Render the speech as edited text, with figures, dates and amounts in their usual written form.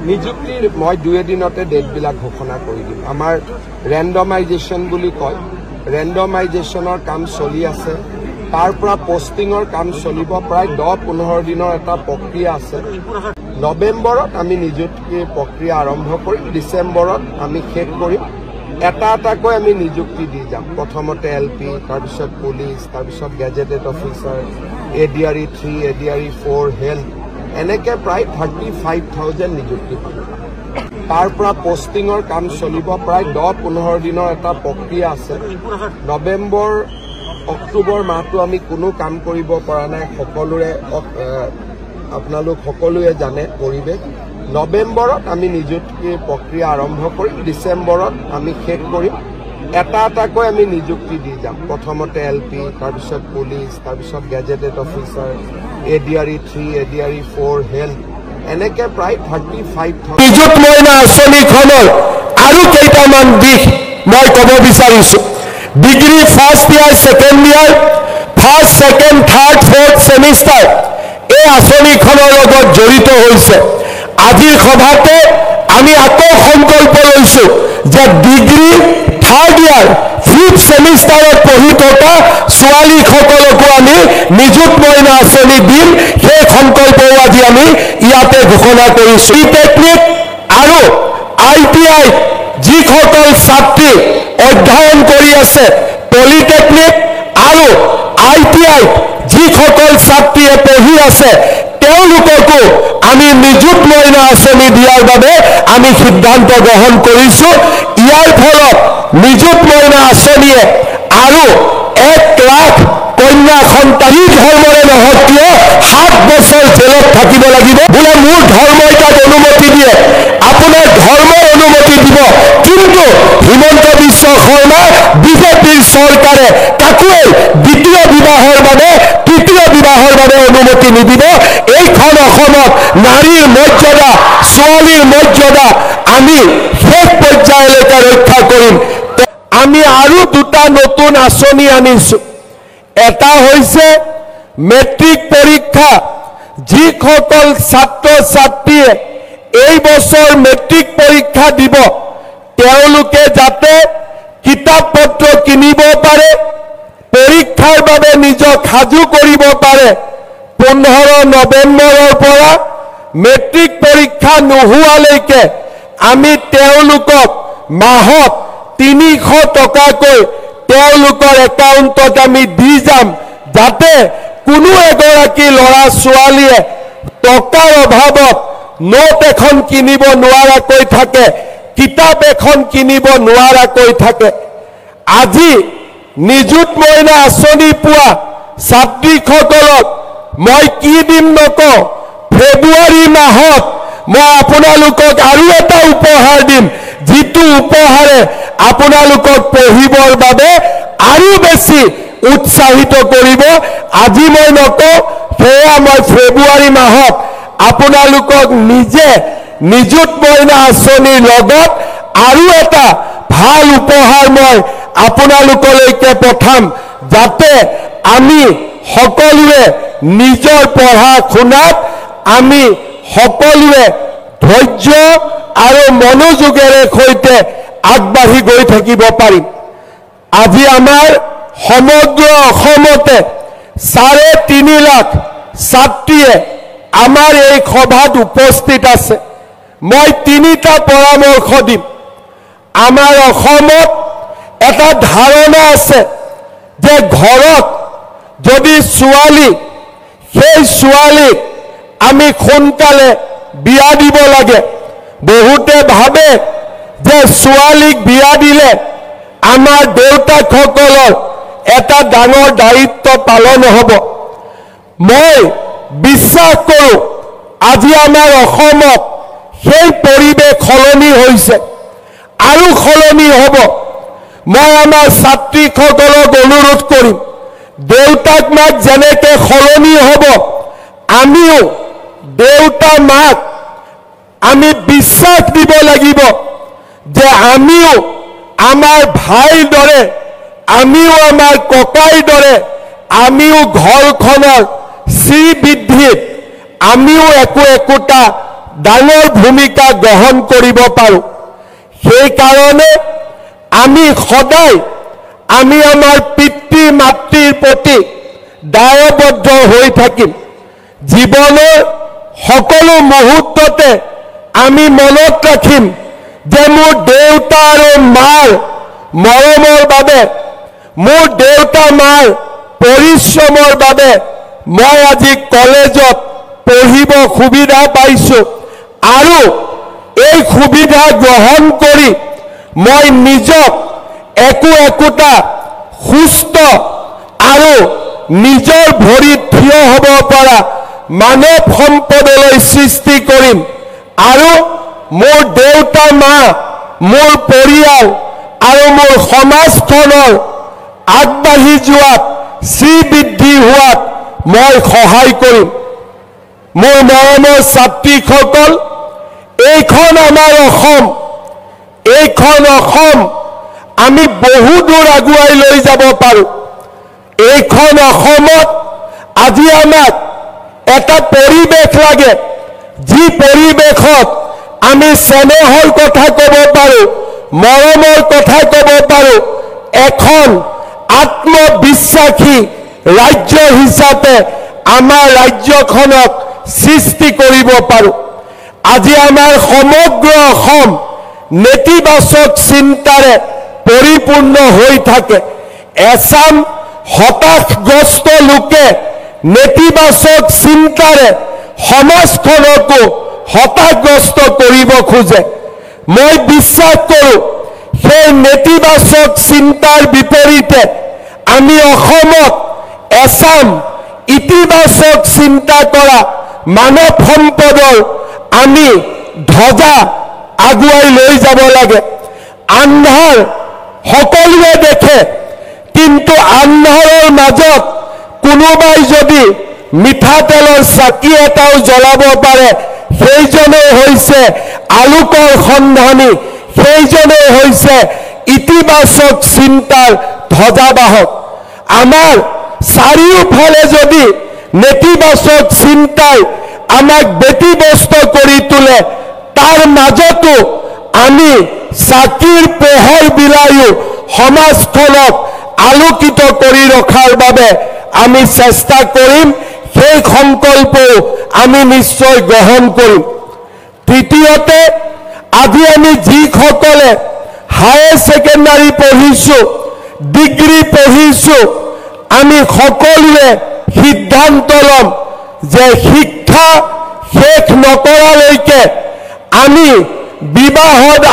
নিযুক্তিৰ মই 2 দিনতে ডেটবিলাক ঘোষণা কৰি দিম। আমাৰ ৰেণ্ডমাইজেশ্যন বুলি কয়, ৰেণ্ডমাইজেশ্যনৰ কাম চলি আছে। তাৰ পৰা পোষ্টিঙৰ কাম চলিব, প্ৰায় 10-15 দিনৰ এটা প্ৰক্ৰিয়া আছে। নৱেম্বৰত আমি নিযুক্তিৰ প্ৰক্ৰিয়া আৰম্ভ কৰিম, ডিচেম্বৰত আমি শেষ কৰিম। এটা এটাকৈ আমি নিযুক্তি দি যাম। প্ৰথমতে LP, তাৰপিছত পুলিচ, তাৰপিছত gazetted officer, ADRE 3, ADRE 4, health, এনেকে প্ৰায় 35,000 নিযুক্তি পাম। তাৰ পৰা পোষ্টিঙৰ কাম চলিব, প্ৰায় 10-15 দিনৰ এটা প্ৰক্ৰিয়া আছে। নৱেম্বৰ অক্টোবৰ মাহটো আমি কোনো কাম কৰিব পৰা নাই, সকলোৰে আপোনালোক সকলোৱে জানে পৰিৱেশ। নৱেম্বৰত আমি নিযুক্তিৰ প্ৰক্ৰিয়া আৰম্ভ কৰিম, ডিচেম্বৰত আমি শেষ কৰিম। এটা এটাকৈ আমি নিযুক্তি দি যাম। প্ৰথমতে LP, তাৰপিছত পুলিচ, তাৰপিছত gazetted officer, ADRE 3, ADRE 4, health, এনেকে প্ৰায় 35,000। নিযুত মইনা আঁচনিখনৰ আৰু কেইটামান দিশ মই ক'ব বিচাৰিছো। Degree first year, second year, first, second, third, fourth semester এই আঁচনিখনৰ লগত জড়িত হৈছে। আজিৰ সভাতে আমি আকৌ সংকল্প লৈছো যে ডিগ্ৰী থাৰ্ড ইয়াৰ, ফিফ্থ ছেমিষ্টাৰত পঢ়ি থকা ছোৱালীসকলকো আমি নিযুত মইনা আঁচনি দিম। সেই সংকল্পও আজি আমি ইয়াতে ঘোষণা কৰিছো। পলিটেকনিক আৰু ITI যিসকল ছাত্ৰী অধ্যয়ন কৰি আছে, পলিটেকনিক আৰু ITI যিসকল ছাত্ৰীয়ে পঢ়ি আছে, তেওঁলোককো আমি নিযুত মইনা আঁচনি দিয়াৰ বাবে আমি সিদ্ধান্ত গ্ৰহণ কৰিছো। ইয়াৰ ফলত নিযুত মইনা আঁচনিয়ে আৰু 1 লাখ কন্যা সন্তান ধৰ্মৰে নহওক কিয় 7 বছৰ জেলত থাকিব লাগিব। বোলে মোৰ ধৰ্মই তাক অনুমতি দিয়ে, আপোনাৰ ধৰ্মৰ অনুমতি দিব, কিন্তু হিমন্ত বিশ্ব শৰ্মা বিজেপিৰ চৰকাৰে কাকোৱেই দ্বিতীয় বিবাহৰ বাবে, তৃতীয় বিবাহৰ বাবে অনুমতি নিদিব। এইখন অসমত নাৰীৰ মৰ্যাদা, ছোৱালীৰ মৰ্যাদা আমি শেষ পৰ্যায়লৈকে ৰক্ষা কৰিম। আমি আৰু 2টা নতুন আঁচনি আনিছো। এটা হৈছে মেট্ৰিক পৰীক্ষা। যিসকল ছাত্ৰ ছাত্ৰীয়ে এই বছৰ মেট্ৰিক পৰীক্ষা দিব, তেওঁলোকে যাতে কিতাপ পত্ৰ কিনিব পাৰে, পৰীক্ষাৰ বাবে নিজক সাজু কৰিব পাৰে। 15 নৱেম্বৰৰ পৰা মেট্ৰিক পৰীক্ষা নোহোৱালৈকে আমি তেওঁলোকক মাহত 300 টকাকৈ তেওঁলোকৰ একাউণ্টত আমি দি যাম, যাতে কোনো এগৰাকী ল'ৰা ছোৱালীয়ে টকাৰ অভাৱত নোট এখন কিনিব নোৱাৰাকৈ থাকে, কিতাপ এখন কিনিব নোৱাৰাকৈ থাকে। আজি নিযুত মইনা আঁচনি পোৱা ছাত্ৰীসকলক মই কি দিম নকওঁ, ফেব্ৰুৱাৰী মাহত মই আপোনালোকক আৰু এটা উপহাৰ দিম, যিটো উপহাৰে আপোনালোকক পঢ়িবৰ বাবে আৰু বেছি উৎসাহিত কৰিব। আজি মই নকওঁ, সেয়া মই ফেব্ৰুৱাৰী মাহত আপোনালোকক নিজে নিযুত মইনা আঁচনিৰ লগত আৰু এটা ভাল উপহাৰ মই আপোনালোকলৈকে পঠাম, যাতে আমি সকলোৱে নিজৰ পঢ়া শুনাত আমি সকলোৱে ধৈৰ্য আৰু মনোযোগেৰে সৈতে আগবাঢ়ি গৈ থাকিব পাৰিম। আজি আমাৰ সমগ্ৰ অসমতে 3.5 লাখ ছাত্ৰীয়ে আমাৰ এই সভাত উপস্থিত আছে। মই 3টা পৰামৰ্শ দিম। আমাৰ অসমত এটা ধাৰণা আছে যে ঘৰত যদি ছোৱালী, সেই ছোৱালীক আমি সোনকালে বিয়া দিব লাগে। বহুতে ভাবে যে ছোৱালীক বিয়া দিলে আমাৰ দেউতাকসকলৰ এটা ডাঙৰ দায়িত্ব পালন হ'ব। মই বিশ্বাস কৰোঁ আজি আমাৰ অসমত সেই পৰিৱেশ সলনি হৈছে আৰু সলনি হ'ব। মই আমাৰ ছাত্ৰীসকলক অনুৰোধ কৰিম, দেউতাক মাক যেনেকৈ সলনি হ'ব, আমিও দেউতা মাক আমি বিশ্বাস দিব লাগিব যে আমিও আমাৰ ভাইৰ দৰে, আমিও আমাৰ ককাইৰ দৰে, আমিও ঘৰখনৰ শ্ৰীবৃদ্ধিত আমিও একোটা ডাঙৰ ভূমিকা গ্ৰহণ কৰিব পাৰোঁ। সেইকাৰণে আমি সদায় আমাৰ পিতৃ মাতৃৰ প্ৰতি দায়বদ্ধ হৈ থাকিম। জীৱনৰ সকলো মুহূৰ্ততে আমি মনত ৰাখিম যে মোৰ দেউতা আৰু মাৰ মৰমৰ বাবে, মোৰ দেউতা মাৰ পৰিশ্ৰমৰ বাবে মই আজি কলেজত পঢ়িব সুবিধা পাইছোঁ আৰু এই সুবিধা গ্ৰহণ কৰি মই নিজক একোটা সুস্থ আৰু নিজৰ ভৰিত থিয় হ'ব পৰা মানৱ সম্পদলৈ সৃষ্টি কৰিম আৰু মোৰ দেউতা মা, মোৰ পৰিয়াল আৰু মোৰ সমাজখনৰ আগবাঢ়ি যোৱাত, শ্ৰীবৃদ্ধি হোৱাত মই সহায় কৰিম। মোৰ মৰমৰ ছাত্ৰীসকল, এইখন আমাৰ অসম, এইখন অসম আমি বহু দূৰ আগুৱাই লৈ যাব পাৰোঁ। এইখন অসমত আজি আমাক এটা পৰিৱেশ লাগে, যি পৰিৱেশত আমি স্নেহৰ কথা ক'ব পাৰোঁ, মৰমৰ কথা ক'ব পাৰোঁ, এখন আত্মবিশ্বাসী ৰাজ্য হিচাপে আমাৰ ৰাজ্যখনক সৃষ্টি কৰিব পাৰোঁ। আজি আমাৰ সমগ্ৰ অসম নেতিবাচক চিন্তাৰে পৰিপূৰ্ণ হৈ থাকে। এচাম হতাশগ্ৰস্ত লোকে নেতিবাচক চিন্তাৰে সমাজখনকো হতাশগ্ৰস্ত কৰিব খোজে। মই বিশ্বাস কৰোঁ সেই নেতিবাচক চিন্তাৰ বিপৰীতে আমি অসমত এচাম ইতিবাচক চিন্তা কৰা মানৱ সম্পদৰ আমি ধ্বজা আগুৱাই লৈ যাব লাগে। আন্ধাৰ সকলোৱে দেখে, কিন্তু আন্ধাৰৰ মাজত কোনোবাই যদি মিঠাতেলৰ চাকি এটাও জ্বলাব পাৰে, সেইজনেই হৈছে আলোকৰ সন্ধানী, সেইজনেই হৈছে ইতিবাচক চিন্তাৰ ধ্বজাবাহক। আমাৰ চাৰিওফালে যদি নেতিবাচক চিন্তাই আমাক ব্যতিব্যস্ত কৰি তোলে, তাৰ মাজতো আমি চাকিৰ পোহৰ বিলায়ো সমাজখনক আলোকিত কৰি ৰখাৰ বাবে আমি চেষ্টা কৰিম। সেই সংকল্পও আমি নিশ্চয় গ্ৰহণ কৰিম। তৃতীয়তে, আজি আমি যিসকলে হায়াৰ ছেকেণ্ডাৰী পঢ়িছোঁ, ডিগ্ৰী পঢ়িছোঁ, আমি সকলোৱে সিদ্ধান্ত ল'ম যে শিক্ষা শেষ নকৰালৈকে আমি বিবাহত